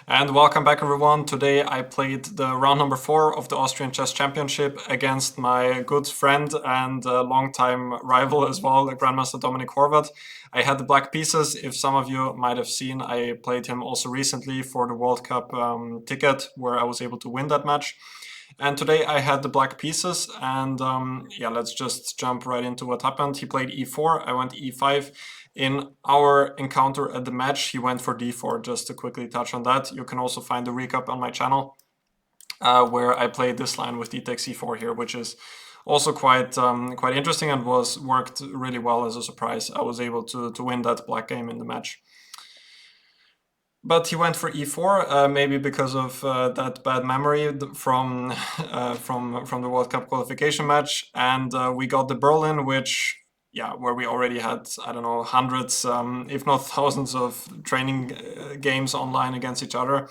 And welcome back, everyone. Today I played the round number 4 of the Austrian Chess Championship against my good friend and longtime rival as well, the Grandmaster Dominik Horvath. I had the black pieces. If some of you might have seen, I played him also recently for the World Cup ticket, where I was able to win that match. And today I had the black pieces, and yeah, let's just jump right into what happened. He played e4, I went e5. In our encounter at the match, he went for d4, just to quickly touch on that. You can also find the recap on my channel, where I played this line with d takes e4 here, which is also quite interesting and worked really well as a surprise. I was able to win that black game in the match. But he went for e4, maybe because of that bad memory from the World Cup qualification match, and we got the Berlin, which, yeah, where we already had, I don't know, hundreds, if not thousands of training games online against each other.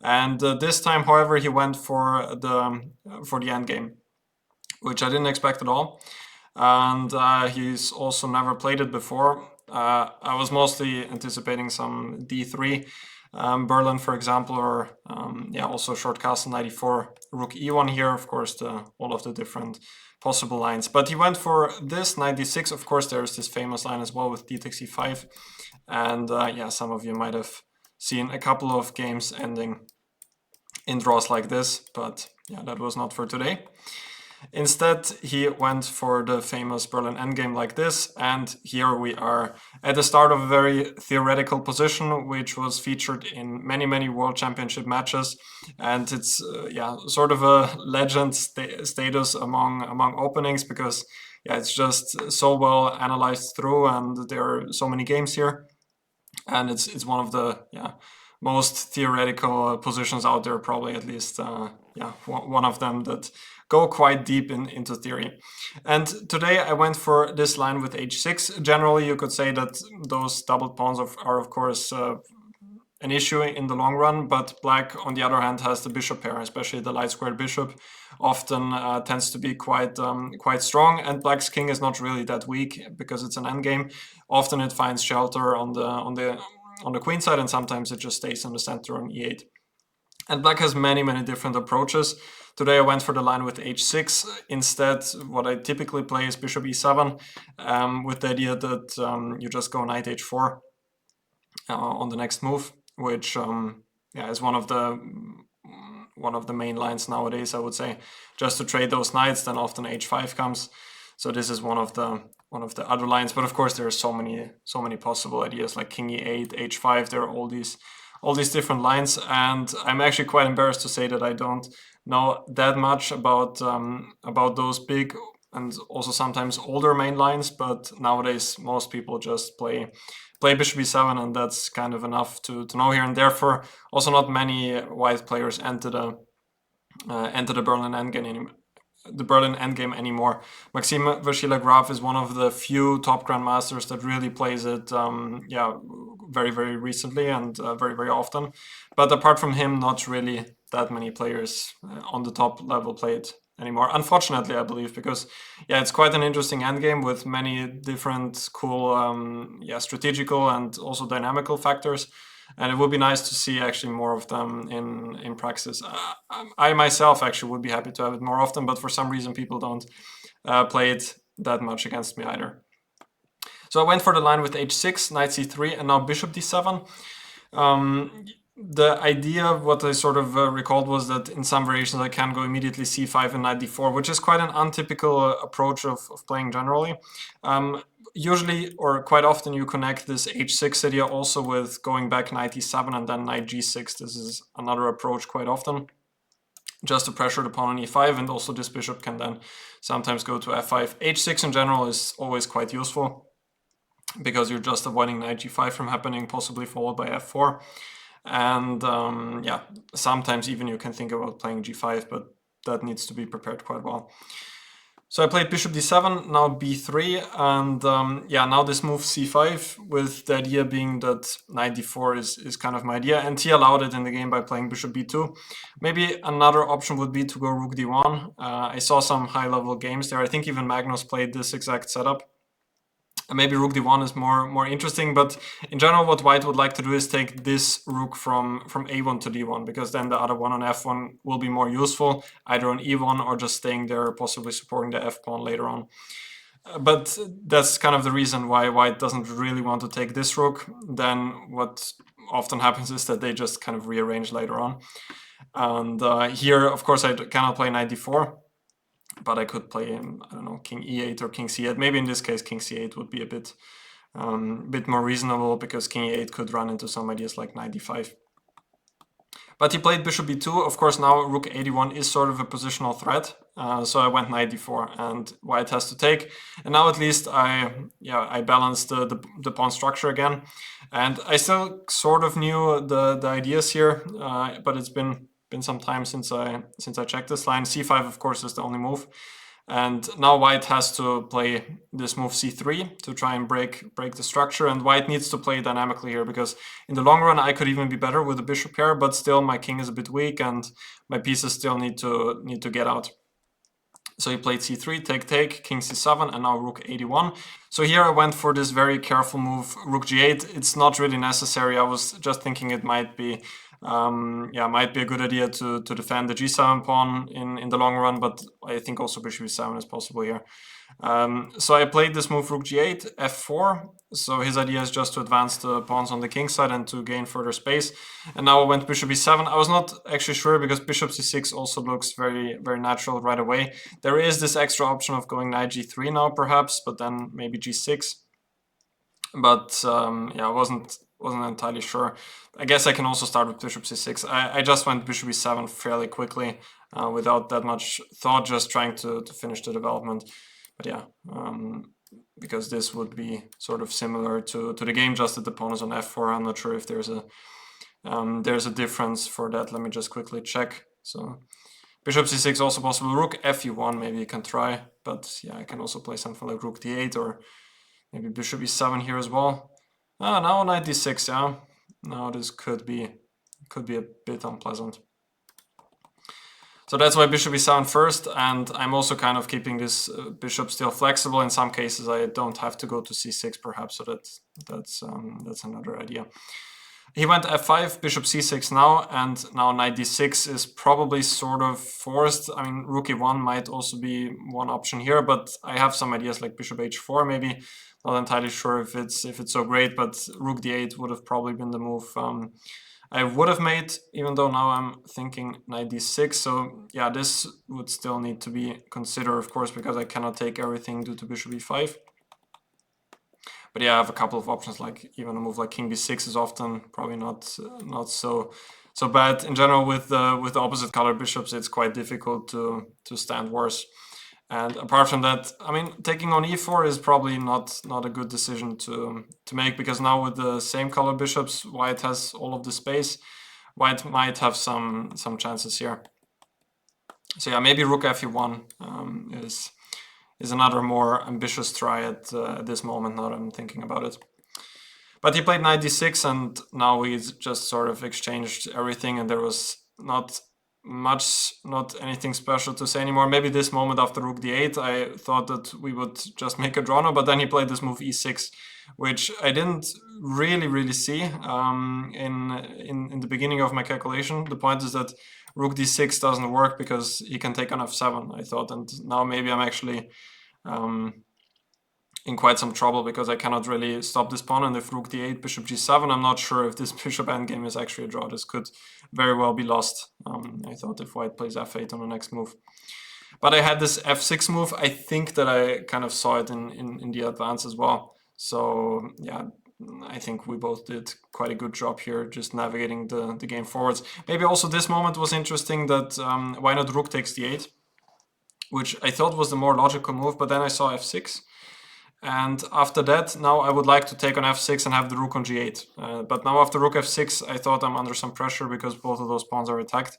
And this time, however, he went for the endgame, which I didn't expect at all. And he's also never played it before. I was mostly anticipating some d3. Berlin, for example, or yeah, also short castle 94, rook e1 here, of course, all of the different possible lines. But he went for this, knight d6. Of course, there's this famous line as well with d takes e5. And yeah, some of you might have seen a couple of games ending in draws like this, but yeah, that was not for today. Instead, he went for the famous Berlin endgame like this, and here we are at the start of a very theoretical position, which was featured in many World Championship matches, and it's yeah, sort of a legend status among openings, because yeah, it's just so well analyzed through, and there are so many games here, and it's one of the most theoretical positions out there, probably, at least yeah, one of them that go quite deep into theory. And today I went for this line with h6. Generally, you could say that those doubled pawns are of course an issue in the long run, but black, on the other hand, has the bishop pair, especially the light squared bishop, often tends to be quite strong, and black's king is not really that weak because it's an endgame. Often it finds shelter on the queen side, and sometimes it just stays in the center on e8. And black has many different approaches. Today I went for the line with h6. Instead, what I typically play is bishop e7, with the idea that you just go knight h4 on the next move, which yeah, is one of the main lines nowadays, I would say. Just to trade those knights, then often h5 comes. So this is one of the other lines. But of course, there are so many possible ideas, like king e8, h5. There are all these different lines, and I'm actually quite embarrassed to say that I don't know that much about those big and also sometimes older main lines. But nowadays, most people just play bishop e7, and that's kind of enough to know here. And therefore, also not many white players enter the Berlin endgame anymore. Maxime Vachier-Lagrave is one of the few top grandmasters that really plays it, yeah, very recently and very often. But apart from him, not really that many players on the top level play it anymore, unfortunately, I believe, because yeah, it's quite an interesting endgame with many different cool yeah, strategical and also dynamical factors, and it would be nice to see actually more of them in practice. I myself actually would be happy to have it more often, but for some reason people don't play it that much against me either. So I went for the line with h6, knight c3, and now bishop d7. The idea, what I sort of recalled, was that in some variations I can go immediately c5 and knight d4, which is quite an untypical approach of playing generally. Usually, or quite often, you connect this h6 idea also with going back knight e7 and then knight g6. This is another approach quite often, just to pressure the pawn on e5, and also this bishop can then sometimes go to f5. h6 in general is always quite useful, because you're just avoiding knight g5 from happening, possibly followed by f4. And yeah, sometimes even you can think about playing g5, but that needs to be prepared quite well. So I played bishop d7, now b3, and yeah, now this move c5, with the idea being that knight d4 is kind of my idea, and he allowed it in the game by playing bishop b2. Maybe another option would be to go rook d1. I saw some high-level games there. I think even Magnus played this exact setup. maybe rook d1 is more interesting, but in general what white would like to do is take this rook from a1 to d1, because then the other one on f1 will be more useful, either on e1 or just staying there, possibly supporting the f pawn later on. But that's kind of the reason why white doesn't really want to take this rook. Then what often happens is that they just kind of rearrange later on. And here, of course, I cannot play knight d4, but I could play, I don't know, king e8 or king c8. Maybe in this case, king c8 would be a bit more reasonable, because king e8 could run into some ideas like knight d5. But he played bishop b2. Of course, now rook a1 is sort of a positional threat. So I went knight d4, and white has to take. And now at least I balanced the pawn structure again. And I still sort of knew the ideas here, but it's been some time since I checked this line. c5, of course, is the only move. And now white has to play this move c3 to try and break the structure, and white needs to play dynamically here, because in the long run I could even be better with the bishop here, but still my king is a bit weak and my pieces still need to get out. So he played c3, take, king c7, and now rook a1. So here I went for this very careful move, rook g8. It's not really necessary. I was just thinking it might be might be a good idea to defend the g7 pawn in the long run, but I think also bishop e7 is possible here. So I played this move rook g8, f4. So his idea is just to advance the pawns on the king side and to gain further space. And now I went bishop e7. I was not actually sure, because bishop c6 also looks very, very natural right away. There is this extra option of going knight g3 now, perhaps, but then maybe g6. But I wasn't entirely sure. I guess I can also start with bishop c6. I just went bishop e7 fairly quickly, without that much thought, just trying to finish the development. But yeah, because this would be sort of similar to the game, just that the pawn is on f4. I'm not sure if there's a difference for that. Let me just quickly check. So bishop c6 also possible. Rook fe1 maybe you can try, but yeah, I can also play something like rook d8 or maybe bishop e7 here as well. Now knight d6, yeah. Now this could be a bit unpleasant. So that's why bishop e7 first, and I'm also kind of keeping this bishop still flexible. In some cases I don't have to go to c6 perhaps, so that's another idea. He went f5, bishop c6 now, and now knight d6 is probably sort of forced. I mean, rook e1 might also be one option here, but I have some ideas like bishop h4 maybe. Not entirely sure if it's so great, but rook d8 would have probably been the move I would have made, even though now I'm thinking knight d6. So yeah, this would still need to be considered, of course, because I cannot take everything due to bishop e5. But yeah, I have a couple of options, like even a move like king b6 is often probably not so bad. In general, with the opposite color bishops, it's quite difficult to stand worse. And apart from that, I mean, taking on e4 is probably not a good decision to make, because now with the same color bishops, white has all of the space. White might have some chances here. So yeah, maybe rook fe1 is another more ambitious try at this moment, now that I'm thinking about it. But he played knight d6, and now he's just sort of exchanged everything, and there was not anything special to say anymore. Maybe this moment after rook d8, I thought that we would just make a draw now, but then he played this move e6, which I didn't really see in the beginning of my calculation. The point is that rook d6 doesn't work because he can take on f7, I thought, and now maybe I'm actually in quite some trouble, because I cannot really stop this pawn, and if rook d8, bishop g7, I'm not sure if this bishop endgame is actually a draw. This could very well be lost. I thought if white plays f8 on the next move. But I had this f6 move. I think that I kind of saw it in the advance as well. So yeah, I think we both did quite a good job here, just navigating the game forwards. Maybe also this moment was interesting, that why not rook takes d8, which I thought was the more logical move, but then I saw f6. And after that, now I would like to take on f6 and have the rook on g8. But now after rook f6, I thought I'm under some pressure because both of those pawns are attacked.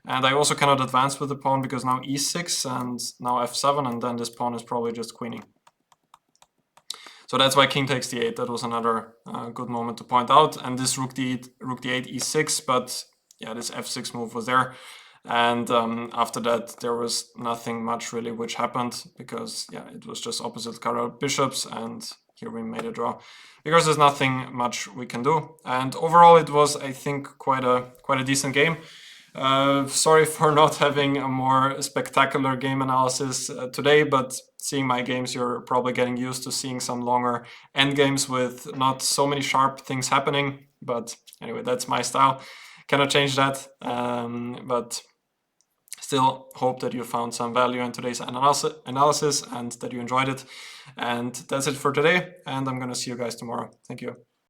And I also cannot advance with the pawn because now e6 and now f7, and then this pawn is probably just queening. So that's why king takes d8. That was another good moment to point out. And this rook d8, e6, but yeah, this f6 move was there. And after that, there was nothing much really which happened, because yeah, it was just opposite color bishops, and here we made a draw, because there's nothing much we can do. And overall, it was, I think, quite a decent game. Sorry for not having a more spectacular game analysis today, but seeing my games, you're probably getting used to seeing some longer endgames with not so many sharp things happening. But anyway, that's my style. Cannot change that. But still hope that you found some value in today's analysis and that you enjoyed it. And that's it for today. And I'm going to see you guys tomorrow. Thank you.